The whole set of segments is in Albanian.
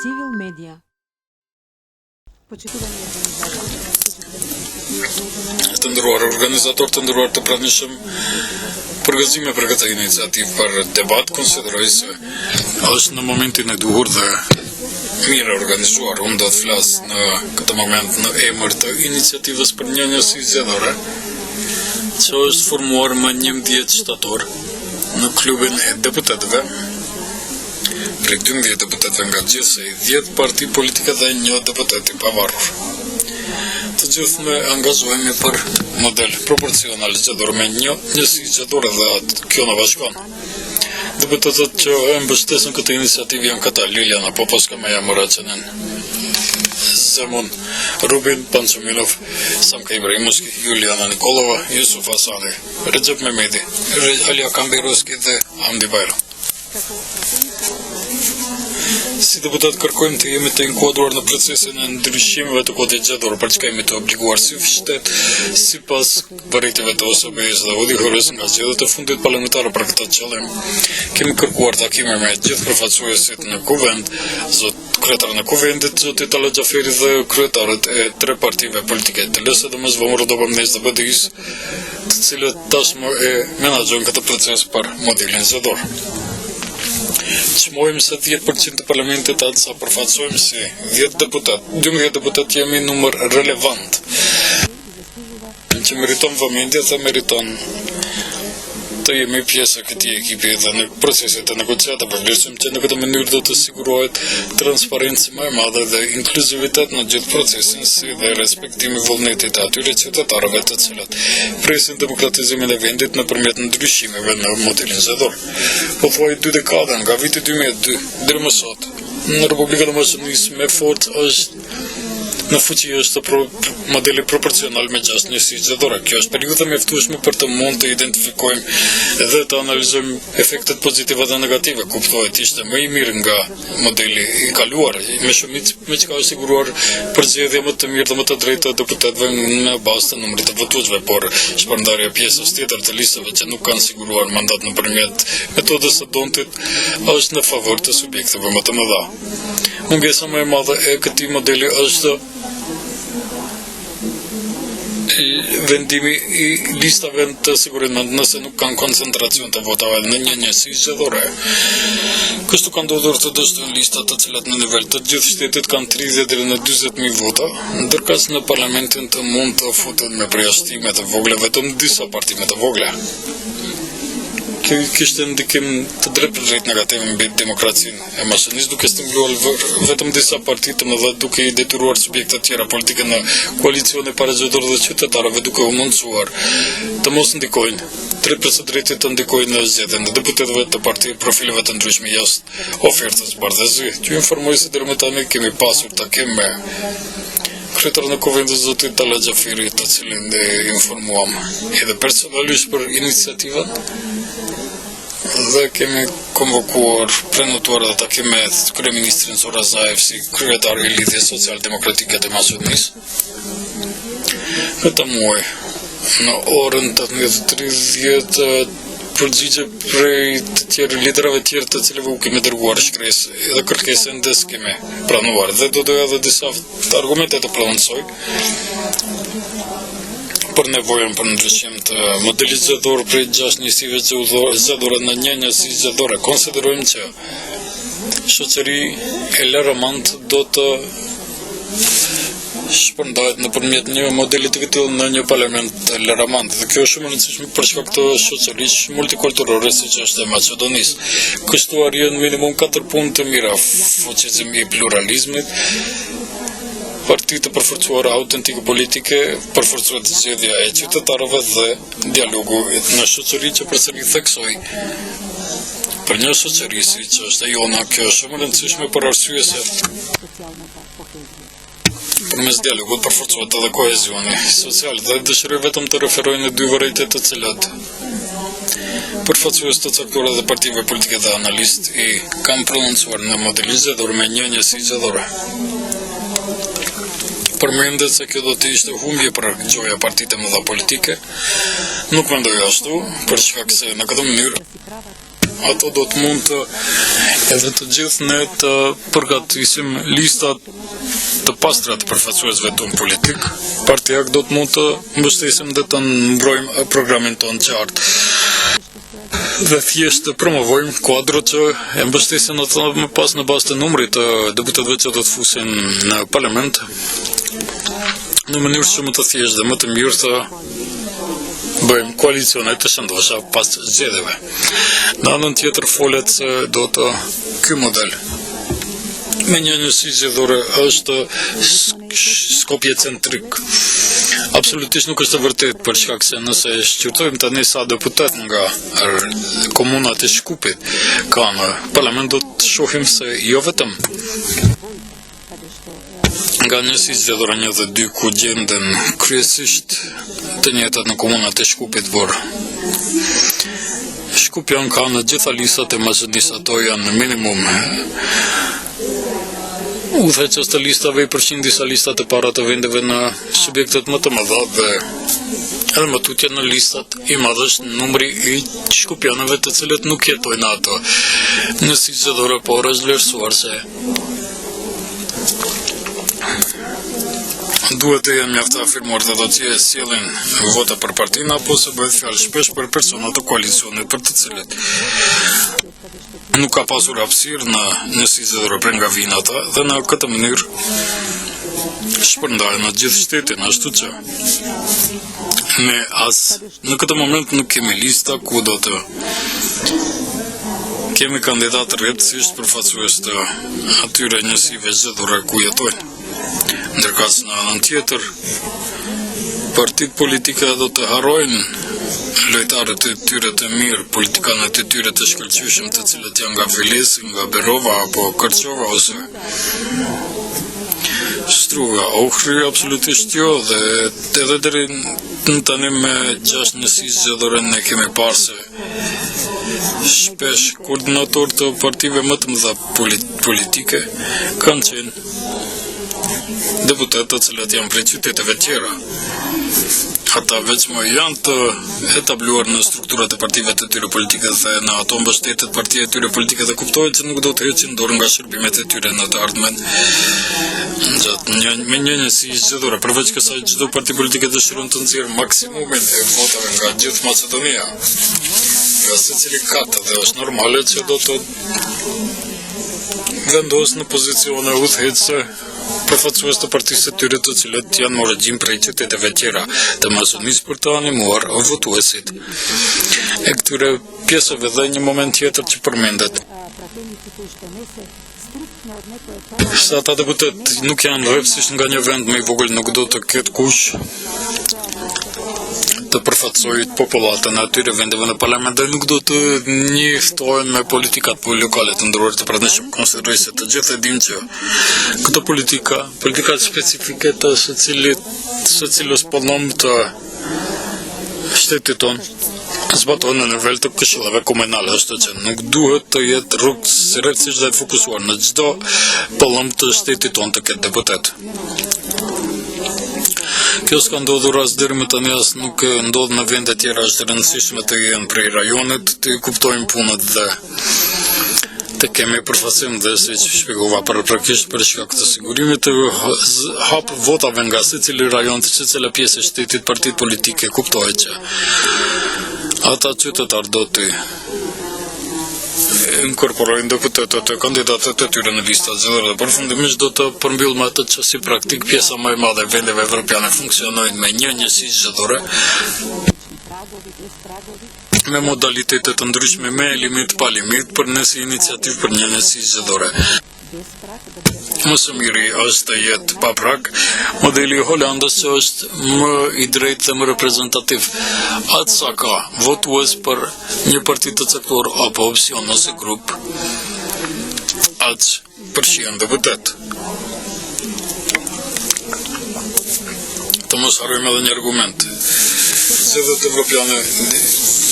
Civil Media. Të ndëruar organizator, të ndëruar të pranishëm, përgëzime për këtë iniciativë për debat, konsideroj se është në momentin e duhur dhe mirë organizuar. Unë do të flas në këtë moment në emër të iniciativës për një njësi zgjedhore, që është formuar më 11 shtator në klubin e deputetëve. Prej 12 deputetëve nga gjithsej 10 parti politike dhe 1 deputet i pavarur. Të gjithë ne angazhohemi për model proporcional zgjedhor me një njësi zgjedhore dhe kjo na bashkon. Deputetët që e mbështesin këtë iniciativë janë këta: Liliana Popovska, Maja Moraçanen, Zemun Rubin, Pançumilov, Samka Ibrahimovski, Juliana Nikolova, Yusuf Hasani, Recep Mehmeti, Alia Kambirovski dhe Hamdi Bayram. Si deputet kërkojmë të jemi të inkuadruar në procesin e ndryshimeve të kodit zgjedhor, për çka jemi të obliguar si shtet sipas përritjeve të OSBE-s dhe udhëheqjes nga zgjedhjet e fundit parlamentare. Për këtë qëllim kemi kërkuar takime me gjithë përfaqësuesit në kuvend, kryetarën e kuvendit, zoti Talla Xhaferi dhe kryetarët e 3 partive politike të LSD, domosdoshmërisht do BDI-s dhe BDI-s, të cilët tashmë e menaxhojnë këtë proces për modelin zgjedhor. Çmojmë se 10% të parlamentit atë sa përfaqësojmë si 12 deputet jemi numër relevant, që meriton vëmendje dhe meriton të jemi pjesë e këtij ekipi dhe në proceset e negociatave. Vlerësojmë që në këtë mënyrë do të sigurohet transparencë më e madhe dhe inkluzivitet në gjithë procesin, si dhe respektimi vullnetit të atyre qytetarëve të cilët presin demokratizimin e vendit nëpërmjet ndryshimeve në modelin zgjedhor. Pothuaj 2 dekada nga viti 2002 deri më sot, në Republikën e Maqedonisë me forcë është në fuqi është modeli proporcional me 6 njësi zgjedhore. Kjo është periudha mjaftueshme për të mund të identifikojmë dhe të analizojmë efektet pozitive dhe negative. Kuptohet ishte më i mirë nga modeli i kaluar, me shumicë me çka është siguruar përzgjedhje më të mirë dhe më të drejtë të deputetëve në bazë të numrit të votuesve, por shpërndarja pjesës tjetër të listave që nuk kanë siguruar mandat nëpërmjet metodës së dontit është në favor të subjekteve më të mëdha. Mungesa më e madhe e këtij modeli është vendimi i listave të sigurimit nëse nuk kanë koncentracion të votave në një njësi zgjedhore. Kështu ka ndodhur të dështojnë listat të cilat në nivel të gjithë shtetit kanë 30 deri në 40.000 vota, ndërkëse në parlamentin të mund të futen me përjashtime të vogla vetëm disa partime të vogla. Kjo kishte ndikim të drejt negativ mbi demokracinë e Maqedonisë, duke stimuluar vetëm disa parti të mëdha, duke i detyruar subjekte të tjera politike në koalicione parazgjedhore dhe qytetarëve duke u mundsuar të mos ndikojnë, drejt drejtit të ndikojnë në zgjedhjen e deputetëve të partive profileve të ndryshme jashtë ofertës bardhëzi. Ju informoj se deri më tani kemi pasur takim me kryetarën e kuvendit zotin Talla Xhaferi, të cilin e informuam edhe personalisht për iniciativën, dhe kemi konvokuar, prenotuar dhe takim me kryeministrin Zora Zaev si kryetar i Lidhjes Social-Demokratike të Maqedonisë këtë muaj. Në orën 18:30 përgjigje prej të tjerë liderave të tjerë të cilëve u kemi dërguar shkresë dhe kërkesë ende s'kemi pranuar, dhe do doja edhe disa argumente të plotësoj për nevojën për ndryshim të modelit zgjedhor prej 6 njësive zgjedhore në një njësi zgjedhore. Konsiderojmë që shoqëri e larëmant do të shpërndahet nëpërmjet një modeli të tillë në një parlament të larëmant, dhe kjo është shumë e rëndësishme për shkak të shoqërisë multikulturore siç është e Maqedonisë. Kështu arrin minimum 4 punë të mira: fuqizimi i pluralizmit, parti të përforcuara autentike politike, përforcuar zgjedhja e qytetarëve dhe dialogu në shoqëri që përsëri theksoj për një shoqëri siç është e jona. Kjo është shumë e rëndësishme për arsye se përmes dialogut përforcohet edhe kohezioni social, dhe dëshiroj vetëm të referoj në 2 varietet të cilat përfaqësues të caktuara dhe partive politike dhe analist i kanë prononcuar në modelin zgjedhor me një njësi zgjedhore. Përmendet se kjo do të ishte humbje për gjoja partitë e mëdha politike. Nuk mendoj ashtu, për shkak se në këtë mënyrë ato do të mund të edhe të gjithë ne të përgatisim listat të pastra të përfaqësuesve tonë politik. Partia do të mund të mbështesim dhe të mbrojmë programin tonë qartë. Dhe thjesht të promovojmë kuadro që e mbështesin ato më pas në bazë të numrit të deputetëve që do të fusin në parlament në mënyrë shumë të thjeshtë dhe më të mirë të bëjmë koalicione të shëndosha pas zgjedhjeve. Në anën tjetër folet se do të ky model me një njësi zgjedhore është skopjecentrik. Absolutisht nuk është e vërtet, për shkak se nëse shqyrtojmë tani sa deputet nga komunat e Shkupit ka në parlament, do të shohim se jo vetëm nga njësi zgjedhore 1 dhe 2 ku gjenden kryesisht të njëjtat në komunat e Shkupit, por Shkupjan ka në gjitha listat e mazhënisë, ato janë në minimum udhëheqës të listave i përqin disa listat e para të vendeve në subjektet më të mëdha dhe edhe më tutje në listat i madhësht numri i shkupjanëve të cilët nuk jetojnë ato në si zgjedhore, por është vlerësuar se duhet të janë mjaft të afirmuar të do që sjellin vota për partinë, apo se bëhet fjalë shpesh për persona të koalicionit për të cilët nuk ka pasur hapësirë në njësi zgjedhore për nga vinë ata dhe në këtë mënyrë shpërndajnë në gjithë shtetin, ashtu që ne në këtë moment nuk kemi lista ku do të kemi kandidatë rrjedhësisht përfaqësues të atyre njësive zgjedhore ku jetojnë. Ndërkas në anën tjetër, partitë politike do të harrojnë lojtarët e tyre të mirë, politikanët e tyre të shkëlqyeshëm, të cilët janë nga Velesi, nga Berova apo Kërçova ose Struga. Ohri absolutisht jo, dhe edhe deri në tani me 6 njësi zgjedhore ne kemi parë se shpesh koordinator të partive më të mëdha politike kanë qenë deputetë të cilët janë prej qyteteve tjera. Ata veçmo janë të etabluar në strukturat e partive të tyre politike dhe në ato mbështetet partia e tyre politike dhe kuptohet që nuk do të heqin dorë nga shërbimet e tyre në të ardhmen. Me një njësi zgjedhore, përveç kësaj çdo parti politike dëshiron të nxjerrë maksimumin e votave nga gjithë Maqedonia. Nga secili katë dhe është normale që do të vendos në pozicione udhëheqëse përfaqësues të partisë të tyre të cilët janë në regjim prej qyteteve tjera të Maqedonisë për të animuar votuesit e këtyre pjesëve. Dhe një moment tjetër që përmendet se ata deputet nuk janë rrepsisht nga një vend më i vogël, nuk do të ketë kush të përfaqësojë popullatën e atyre vendeve në parlament dhe nuk do të njoftohen me politikat lokale të ndryruar të pranishëm, konsideroj se të gjithë e dim që këto politikat specifike të secilës pollom të shtetit tonë zbatohen në nivel të këshillave komunale, ashtu që nuk duhet të jetë rrjedhësisht dhe të fokusuar në çdo pollom të shtetit tonë të ketë deputet. Kjo s'ka ndodhur as deri më tani, as nuk ndodh në vende tjera. Është e rëndësishme të jenë prej rajonit, të kuptojmë punët dhe të kemi përfaqësim dhe si që shpjegova paraprakisht për shkak të sigurimit të hap votave nga secili rajon të secila pjesë e shtetit, partitë politike kuptohet që ata qytetarë do të inkorporojnë deputetët e kandidatët e tyre në listat zgjedhore dhe përfundimisht do të përmbyll me atë që si praktik pjesa më e madhe e vendeve evropiane funksionojnë me një njësi zgjedhore me modalitete të ndryshme, me limit pa limit, për nësi iniciativë për një njësi zgjedhore. Më së miri është të jetë pa prag, modeli i Holandës që është më i drejtë dhe më reprezentativ. Atë sa ka votues për një parti të caktuar apo opsion ose grup, atë përfshin deputet. Të mos harrojmë edhe një argument. Zgjedhjet evropiane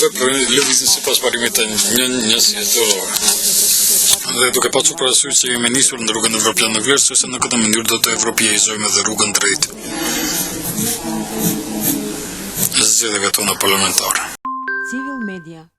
veprojnë lëvizjen sipas parimit të një njësie zgjedhore. Dhe duke pasur parasysh se jemi nisur në rrugën evropiane vlerësuese, në këtë mënyrë do të evropiaizojmë edhe rrugën drejt zgjedhjeve tona parlamentare. Civil Media